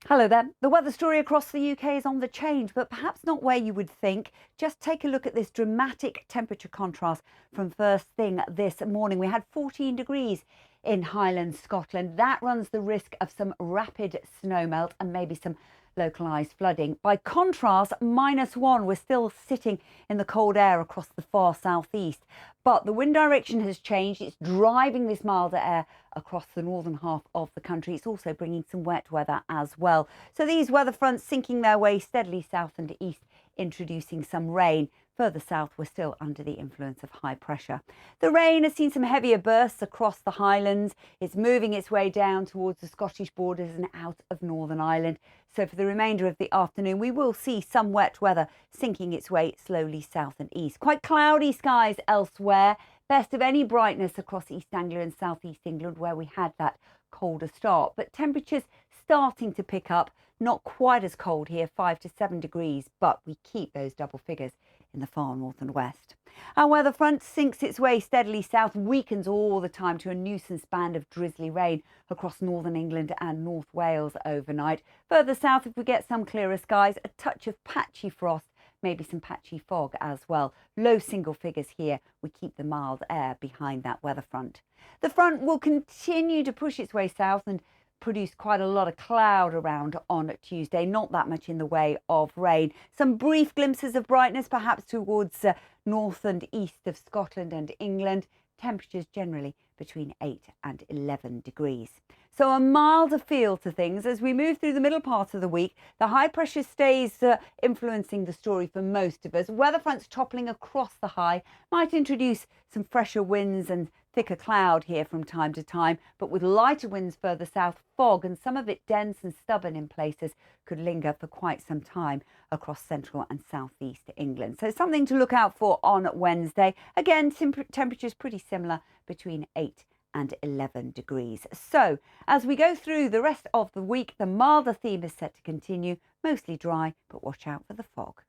Hello there. The weather story across the UK is on the change, but perhaps not where you would think. Just take a look at this dramatic temperature contrast from first thing this morning. We had 14 degrees in Highlands, Scotland. That runs the risk of some rapid snowmelt and maybe some localised flooding. By contrast, -1, we're still sitting in the cold air across the far southeast. But the wind direction has changed. It's driving this milder air across the northern half of the country. It's also bringing some wet weather as well. So these weather fronts sinking their way steadily south and east, introducing some rain. Further south, we're still under the influence of high pressure. The rain has seen some heavier bursts across the Highlands. It's moving its way down towards the Scottish borders and out of Northern Ireland. So for the remainder of the afternoon, we will see some wet weather sinking its way slowly south and east. Quite cloudy skies elsewhere. Best of any brightness across East Anglia and South East England, where we had that colder start. But temperatures starting to pick up. Not quite as cold here, 5 to 7 degrees, but we keep those double figures in the far north and west. Our weather front sinks its way steadily south, weakens all the time to a nuisance band of drizzly rain across northern England and North Wales overnight. Further south, if we get some clearer skies, a touch of patchy frost, maybe some patchy fog as well. Low single figures here. We keep the mild air behind that weather front. The front will continue to push its way south and produce quite a lot of cloud around on Tuesday, not that much in the way of rain. Some brief glimpses of brightness perhaps towards north and east of Scotland and England. Temperatures generally between 8 and 11 degrees. So a milder feel to things as we move through the middle part of the week. The high pressure stays influencing the story for most of us. Weather fronts toppling across the high might introduce some fresher winds and thicker cloud here from time to time, but with lighter winds further south, fog and some of it dense and stubborn in places could linger for quite some time across central and southeast England. So something to look out for on Wednesday. Again, temperatures pretty similar between 8 and 11 degrees. So as we go through the rest of the week, the milder theme is set to continue, mostly dry, but watch out for the fog.